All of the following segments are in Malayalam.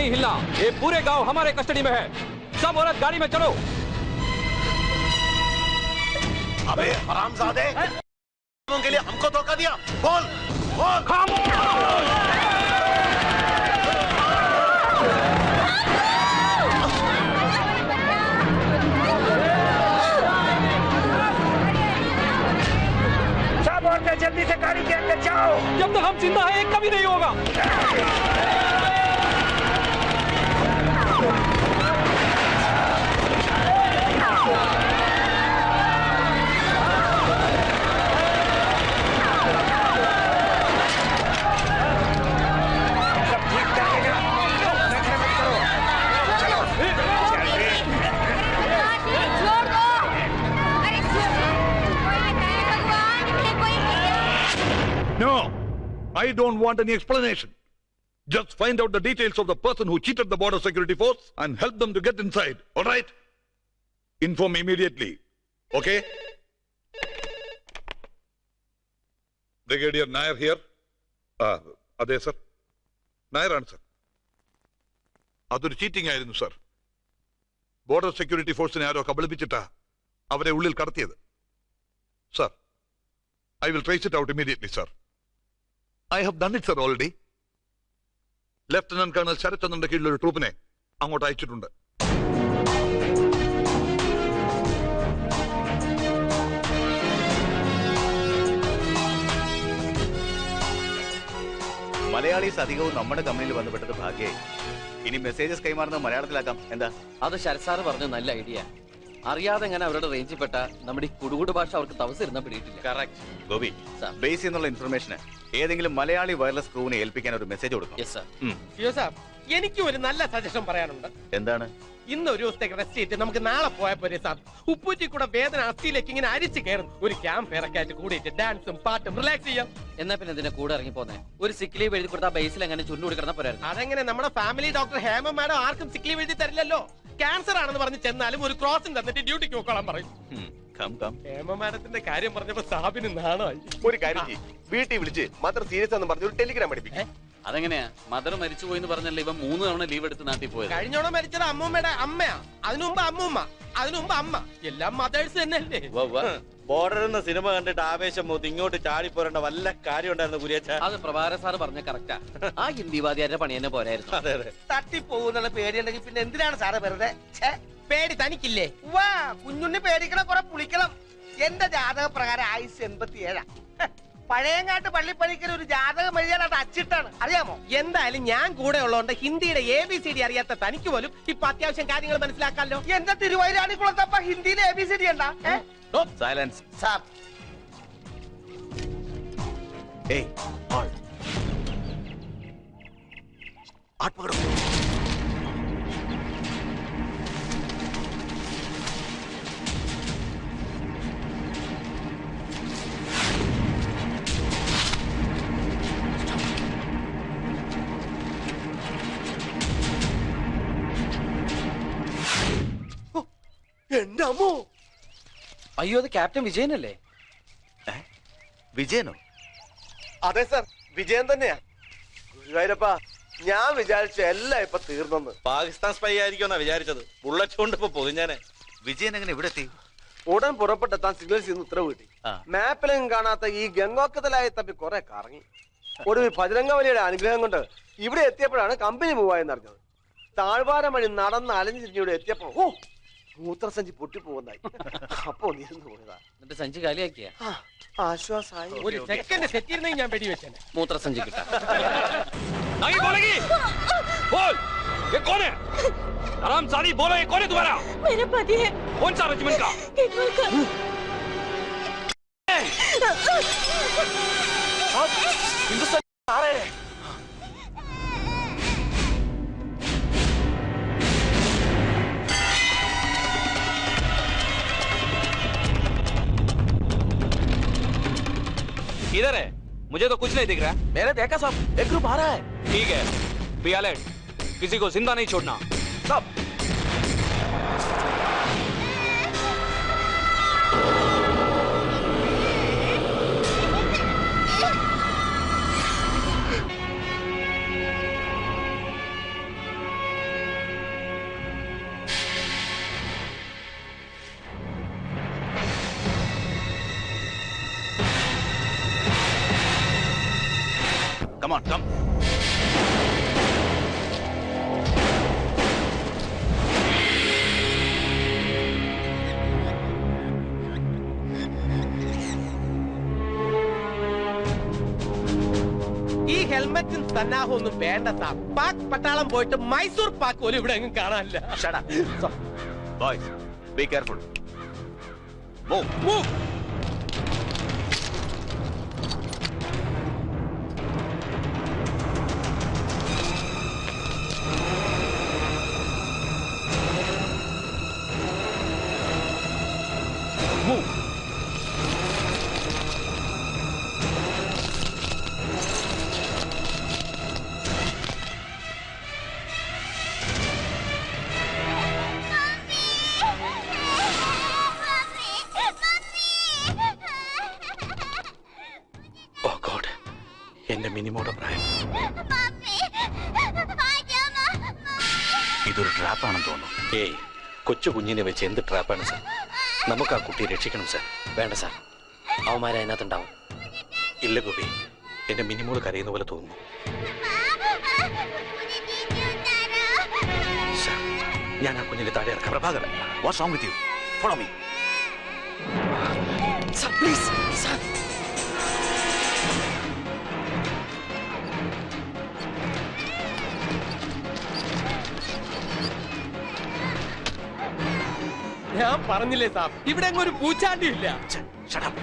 नहीं हिलना। ये पूरे गांव हमारे कस्टडी में है। सब औरत गाड़ी में चलो। अबे हरामजादे, के लिए हमको धोखा दिया। बोल बोल। खामोश। जल्दी से गाड़ी के अंदर जाओ। जब तक हम जिंदा हैं, कभी नहीं होगा। सब ठीक चलेगा, नखरे मत करो। चलो छोड़ दो। अरे भगवान, No, I don't want any explanation. Just find out the details of the person who cheated the border security force and help them to get inside. All right? Inform me immediately. Okay? Brigadier Nair here. Ade sir. Nair ആണ് sir. അതൊരു ചീറ്റിംഗ് ആയിരുന്നു സർ. ബോർഡർ സെക്യൂരിറ്റി ഫോഴ്സിനെ ആരോ കബളിപ്പിച്ചിട്ടാ അവരെ ഉള്ളിൽ കടത്തിയത്. Sir, I will trace it out immediately, sir. I have done it, sir, already. Lieutenant Colonel ശരത്ചന്ദ്രന്റെ കീഴിൽ ഒരു ട്രൂപ്പിനെ അങ്ങോട്ട് അയച്ചിട്ടുണ്ട്. മലയാളീസ് അധികവും നമ്മുടെ കമ്പനിയിൽ ബന്ധപ്പെട്ടത് ഭാഗ്യേ. ഇനി മെസ്സേജസ് കൈമാറുന്നത് മലയാളത്തിലാക്കാം. എന്താ? അത് ശരത് സാറ് പറഞ്ഞ നല്ല ഐഡിയ. അറിയാതെ എങ്ങനെ അവരുടെ റേഞ്ചിൽ പെട്ട നമ്മുടെ ഈ കുടുകുട് ഭാഷ അവർക്ക് തവസിരുന്ന പിടിയിട്ടില്ല. കറക്റ്റ് ഗോപി. ബേസ് എന്നുള്ള ഇൻഫർമേഷന് ഏതെങ്കിലും മലയാളി വയർലെസ് ക്രൂവിനെ ഏൽപ്പിക്കാൻ ഒരു മെസ്സേജ് കൊടുക്കും. എനിക്ക് ഒരു നല്ല സജഷൻ പറയാനുണ്ട്. എന്താണ്? ഇന്ന് ഒരു ദിവസത്തേക്ക് റെസ്റ്റ് ചെയ്തിട്ട് നമുക്ക് നാളെ പോയാൽ പോരെ സാർ? ഉപ്പൂറ്റി കൂടെ വേദന അസ്ഥിയിലേക്ക് ഇങ്ങനെ അരിച്ചു കയറും. ഒരു ക്യാമ്പ് ഇറക്കായിട്ട് കൂടിയിട്ട് ഡാൻസും പാട്ടും റിലാക്സ് ചെയ്യാം. എന്നാ പിന്നെ ഇതിന്റെ കൂടെ ഇറങ്ങി പോന്നെ. ഒരു സിക്ക് ലീവ് എഴുതി കൊടുത്താൽ ബേസിൽ എങ്ങനെ ചുണ്ടു കൊടുക്കണം പോരായിരുന്നു. അതെങ്ങനെ? നമ്മുടെ ഫാമിലി ഡോക്ടർ ഹേമ മാഡം ആർക്കും സിക്ക് ലീവ് എഴുതി തരില്ലല്ലോ. ക്യാൻസർ ആണെന്ന് പറഞ്ഞ് ചെന്നാലും ഒരു ക്രോസിംഗ് തന്നിട്ട് ഡ്യൂട്ടിക്ക് നോക്കോളാൻ പറയും. ഹേമ മാഡത്തിന്റെ കാര്യം പറഞ്ഞപ്പോ സാബിന് നാണമായി. ഒരു കാര്യം ചെയ്യ്, വീട്ടിൽ വിളിച്ച് മദർ സീരിയസ് എന്ന് പറഞ്ഞ് ഒരു ടെലിഗ്രാം പഠിപ്പിക്കും. അതെങ്ങനെയാ? മദർ മരിച്ചുപോയി എന്ന് പറഞ്ഞല്ലേ ഇവ 3 തവണ ലീവ് എടുത്ത് നാട്ടിൽ പോയത്. കഴിഞ്ഞോണം മരിച്ചത് അമ്മൂമ്മയുടെ അമ്മയാ, അതിനു മുമ്പ് അമ്മൂമ്മ, അതിനു മുമ്പ് അമ്മ. എല്ലാം മദേഴ്സ് തന്നെയല്ലേ? ബോർഡർ എന്ന സിനിമ കണ്ടിട്ട് ആവേശം മൂത്ത് ഇങ്ങോട്ട് ചാടി പോരേണ്ട വല്ല കാര്യം ഉണ്ടായിരുന്നു കുര്യച്ച. അത് പ്രഭാര സാറ് പറഞ്ഞ കറക്റ്റാ. ആ ഹിന്ദിവാദിയാരുടെ പണി തന്നെ പോരായിരുന്നു. അതെ അതെ. തട്ടിപ്പോകുന്നുള്ള പേടിയുണ്ടെങ്കിൽ പിന്നെ എന്തിനാണ് സാറ് വെറുതെ? പേടി തനിക്കില്ലേ? വാ, കുഞ്ഞുണ്ണി പേടിക്കണം, കുറെ പുളിക്കണം. എന്റെ ജാതക പ്രകാരം ആയുസ് 87. പഴയങ്ങാട്ട് പള്ളിപ്പണിക്കൽ ഒരു ജാതകം എഴുതിയാൽ അത് അച്ചിട്ടാണ്, അറിയാമോ? എന്തായാലും ഞാൻ കൂടെ ഉള്ളതുകൊണ്ട് ഹിന്ദിയുടെ ABCD അറിയാത്ത തനിക്ക് പോലും ഇപ്പൊ അത്യാവശ്യം കാര്യങ്ങൾ മനസ്സിലാക്കാമല്ലോ. എന്റെ തിരുവൈരാണിക്കുളത്തപ്പ ഹിന്ദിയിൽ ABCD ഉണ്ടാ? സൈലൻസ്. സാർ, എന്റെ അമ്മോ! അയ്യോ, അത് ക്യാപ്റ്റൻ വിജയനല്ലേ? വിജയനോ? അതെ സാർ, വിജയൻ തന്നെയാ. ഗുരുവായൂരപ്പ, ഞാൻ വിചാരിച്ചു എല്ലാം ഇപ്പൊ തീർന്നെന്ന്. പാകിസ്ഥാൻ സ്പൈ ആയിരിക്കുമെന്നാ വിചാരിച്ചത്. ബുള്ളറ്റ് കൊണ്ട് ഇപ്പൊ പൊതിഞ്ഞാനെ. വിജയൻ എങ്ങനെ ഇവിടെ എത്തി? ഉടൻ പുറപ്പെട്ടെത്താൻ സിഗ്നൽസ് ഇന്ന് ഉത്തരവ് കിട്ടി. മാപ്പിലെങ്കിലും കാണാത്ത ഈ ഗംഗോക്കത്തിലായി തപ്പി കുറെ കറങ്ങി. ഒടുവിൽ ബജരംഗബലിയുടെ അനുഗ്രഹം കൊണ്ട് ഇവിടെ എത്തിയപ്പോഴാണ് കമ്പനി മൂവായെന്ന് അറിഞ്ഞത്. താഴ്വാരം വഴി നടന്ന് അലഞ്ഞിരിഞ്ഞിവിടെ എത്തിയപ്പോ മൂത്രസഞ്ചി പൊട്ടിപ്പോകുന്നായി. അപ്പൊ നീർന്നു പോയതാ. എന്നിട്ട് സഞ്ചി കാലിയാക്കിയ ആശ്വാസായി. ഒരു സെക്കൻഡ് സെറ്റിയിരുന്നെങ്കിൽ ഞാൻ വെടിവെച്ചേനെ. മൂത്രസഞ്ചി കിട്ടാ. नहीं बोलेगी? बोल, ये कौन है? हरामजादी, बोलो, ये कौन है तुम्हारा? मेरा पति है। कौन सा रेजिमेंट का? किडवल का। हिंदुस्तान आ रहे हैं। किधर है? मुझे तो कुछ नहीं दिख रहा है। मैंने देखा साहब, एक ग्रुप आ रहा है. ठीक है, बी अलर्ट, किसी को जिंदा नहीं छोड़ना. सब. Come on, come. ഈ ഹെൽമെറ്റും സന്നാഹവും ഒന്നും വേണ്ട സാർ. പാക് പട്ടാളം പോയിട്ട് മൈസൂർ പാക്ക് പോലും ഇവിടെ എങ്ങും കാണാനില്ല. Shut up. Boys, be careful. Move. Move. എന്റെ മിനിമോടെ പ്രായം. ഇതൊരു ട്രാപ്പാണെന്ന് തോന്നുന്നു. ഏയ്, കൊച്ചു കുഞ്ഞിനെ വെച്ച് എന്ത് ട്രാപ്പാണ് സാർ? നമുക്ക് ആ കുട്ടിയെ രക്ഷിക്കണം സാർ. വേണ്ട സാർ, അവന്മാരെ അതിനകത്തുണ്ടാവും. ഇല്ല ഗോപി, എന്റെ മിനിമോള് കരയുന്ന പോലെ തോന്നുന്നു. സാർ, ഞാൻ ആ കുഞ്ഞിനെ താഴെ ഇറക്കാം. Prabhakar, what's wrong with you? Follow me. Sir please sir. ഞാൻ പറഞ്ഞില്ലേ സാർ, ഇവിടെ അങ്ങ് ഒരു പൂച്ചാണ്ടി ഇല്ല. Shut up.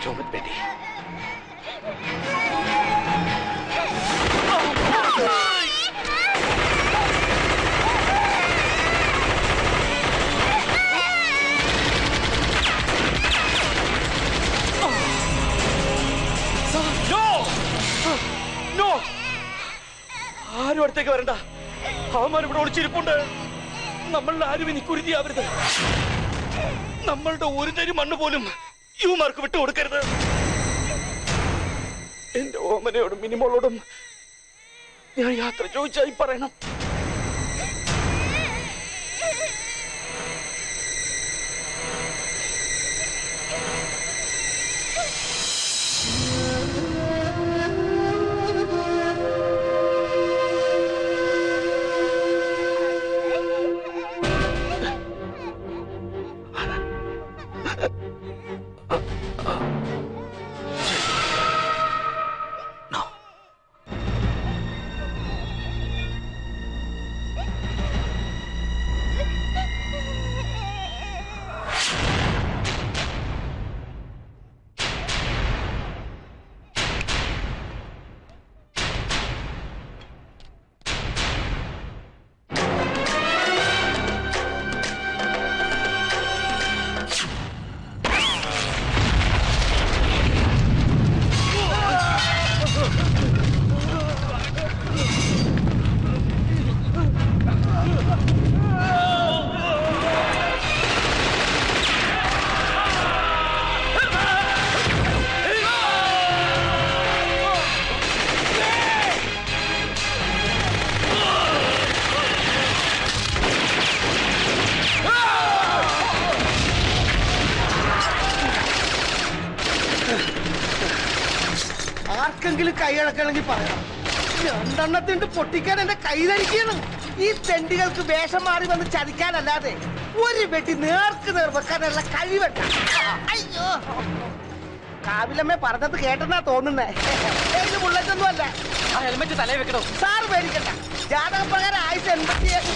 Don't Betty. ആരും അടുത്തേക്ക് വരണ്ട. അവന്മാർ ഇവിടെ ഒളിച്ചിരിപ്പുണ്ട്. നമ്മളുടെ ആരും ഇനി കുരുതിയാവരുത്. നമ്മളുടെ ഒരു തരി മണ്ണ് പോലും യുവമാർക്ക് വിട്ടുകൊടുക്കരുത്. എന്റെ ഓമനയോടും മിനിമോളോടും ഞാൻ യാത്ര ചോദിച്ചായി പറയണം. ആർക്കെങ്കിലും കൈയടക്കണമെങ്കിൽ പറയാം. രണ്ടെണ്ണത്തിന്റെ പൊട്ടിക്കാൻ എന്റെ കൈതരിക്കണം. ഈ തെണ്ടികൾക്ക് വേഷം മാറി വന്ന് ചതിക്കാനല്ലാതെ ഒരു വെട്ടി നേർക്ക് നേർ വെക്കാനുള്ള കഴിവട്ട. അയ്യോ, കാവിലമ്മേ പറഞ്ഞത് കേട്ടെന്നാ തോന്നുന്നേ. ഏത് ബുള്ളറ്റൊന്നും അല്ല. ആ ഹെൽമെറ്റ് തലയിൽ വെക്കണോ? സാറ് പേടിക്കണ്ട. ജാതക പ്രകാരം 1087.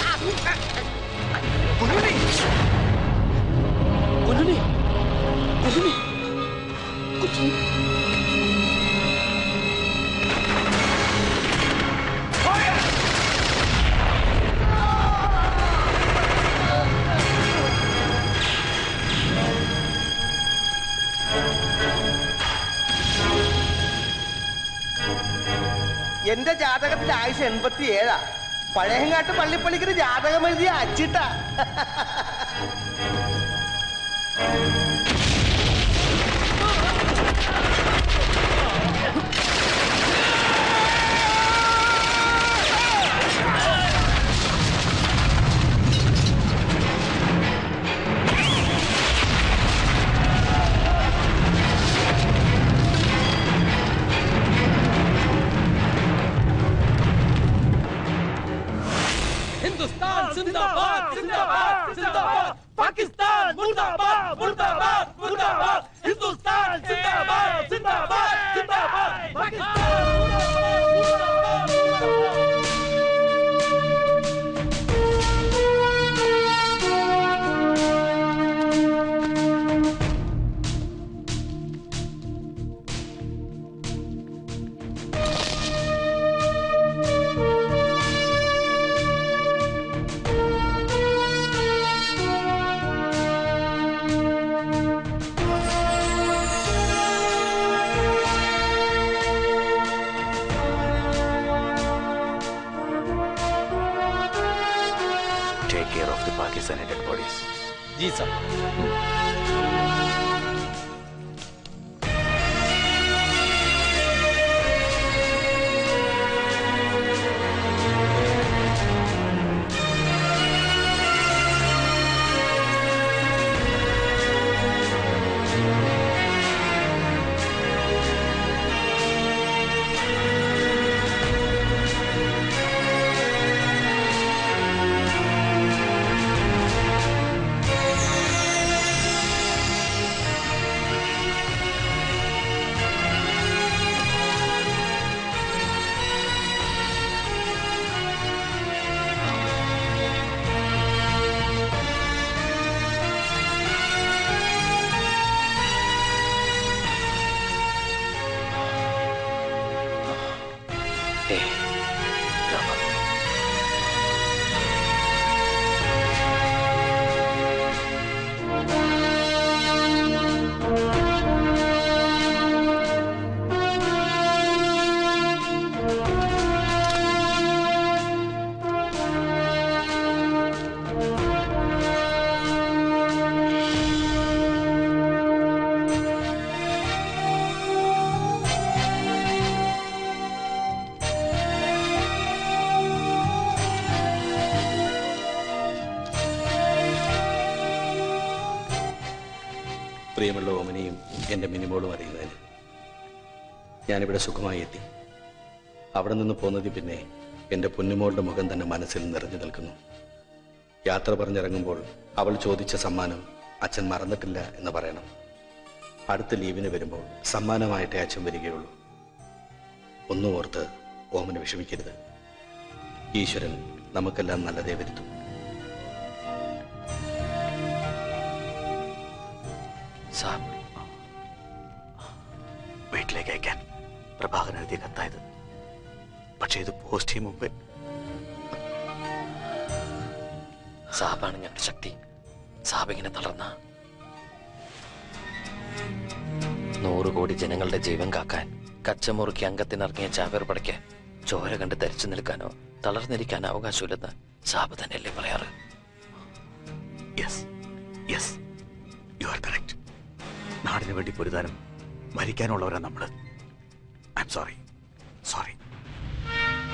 എന്റെ ജാതകത്തിന്റെ ആയുസ് 87. പഴയങ്ങാട്ട് പള്ളിപ്പള്ളിക്ക് ജാതകം എഴുതിയ അച്ചിട്ടാ. जिंदाबाद जिंदाबाद जिंदाबाद पाकिस्तान मुर्दाबाद मुर्दाबाद मुर्दाबाद हिंदुस्तान जिंदाबाद जिंदाबाद जिंदाबाद Pakistan Take care of the Pakistani dead bodies. जी सर പ്രിയമുള്ള ഓമനയും എൻ്റെ മിനിമോളും അറിയുന്നതിന് ഞാനിവിടെ സുഖമായി എത്തി. അവിടെ നിന്ന് പോന്നതിൽ പിന്നെ എൻ്റെ പൊന്നുമോളുടെ മുഖം തന്നെ മനസ്സിൽ നിറഞ്ഞു നിൽക്കുന്നു. യാത്ര പറഞ്ഞിറങ്ങുമ്പോൾ അവൾ ചോദിച്ച സമ്മാനം അച്ഛൻ മറന്നിട്ടില്ല എന്ന് പറയണം. അടുത്ത ലീവിന് വരുമ്പോൾ സമ്മാനമായിട്ടേ അച്ഛൻ വരികയുള്ളൂ. ഒന്നും ഓർത്ത് ഓമന വിഷമിക്കരുത്. ഈശ്വരൻ നമുക്കെല്ലാം നല്ലതേ വരുത്തും. വീട്ടിലേക്ക് അയക്കാൻ പ്രഭാകരൻ എഴുതിയ കത്തായത്. പക്ഷേ ഇത് പോസ്റ്റ് ചെയ്യും മുമ്പേ സാബാണ് ഞങ്ങളുടെ ശക്തി. സാബ് ഇങ്ങനെ തളർന്ന 100 കോടി ജനങ്ങളുടെ ജീവൻ കാക്കാൻ കച്ചമുറുക്കി അംഗത്തിനിറങ്ങിയ ചാവേർ പടയ്ക്ക് ചോര കണ്ട് ധരിച്ചു നിൽക്കാനോ തളർന്നിരിക്കാനോ അവകാശമില്ലെന്ന് സാബ് തന്നെയല്ലേ പറയാറ്? Yes yes you are correct. നാടിന് വേണ്ടി പൊരുതാനും മരിക്കാനുള്ളവരാ നമ്മള്. I am sorry sorry.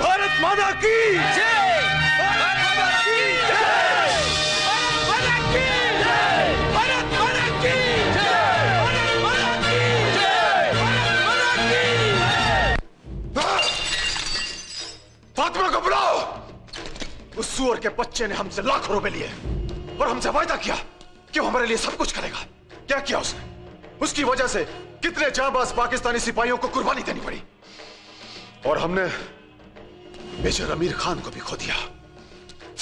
Bharat माता की जय भारत माता की जय भारत माता की जय भारत माता की जय भारत माता की जय भारत माता की जय। फातिमा को बुलाओ। उस सूअर के बच्चे ने हमसे लाखों रुपए लिए और हमसे वायदा किया कि वो हमारे लिए सब कुछ करेगा। क्या किया उसने? उसकी वजह से कितने जांबाज पाकिस्तानी सिपाहियों को कुर्बानी देनी पड़ी और हमने मेजर अमीर खान को भी खो दिया।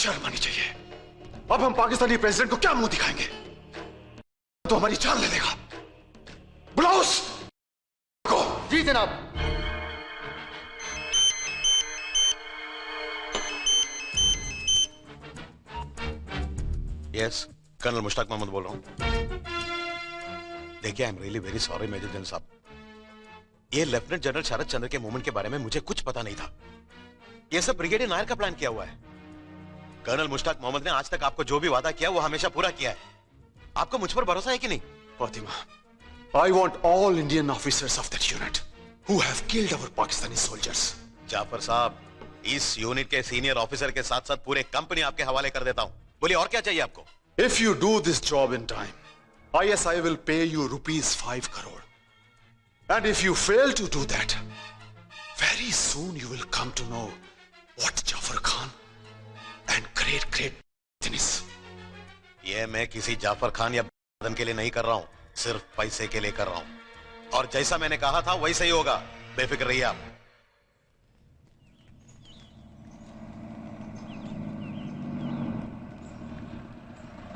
शर्म आनी चाहिए। अब हम पाकिस्तानी प्रेसिडेंट को क्या मुंह दिखाएंगे? तो हमारी जान ले लेगा। बुलाओ उसको। जी जनाब। यस कर्नल मुश्ताक मोहम्मद बोल रहा हूं। देखिए I am really very sorry major general साहब, ये लेफ्टिनेंट जनरल शरद चंद्र के मूवमेंट के बारे में मुझे कुछ पता नहीं था। ये सब ब्रिगेडियर नायर का प्लान किया हुआ है। कर्नल मुश्ताक मोहम्मद ने आज तक आपको जो भी वादा किया वो हमेशा पूरा किया है। आपको मुझ पर भरोसा है कि नहीं? Fatima, I want all Indian officers of that unit who have killed our Pakistani soldiers. Jafar साहब, इस यूनिट के सीनियर ऑफिसर के साथ साथ पूरे कंपनी आपके हवाले कर देता हूं। बोलिए और क्या चाहिए आपको? If you do this job in time, ISI will pay you ₹5 crore. And if you fail to do that, very soon you will come to know what Jafar Khan and great great business. ये मैं किसी जाफर खान या बदन के लिए नहीं कर रहा हूं, सिर्फ पैसे के लिए कर रहा हूं। और जैसा मैंने कहा था वैसा ही होगा, बेफिक्र रहिए आप।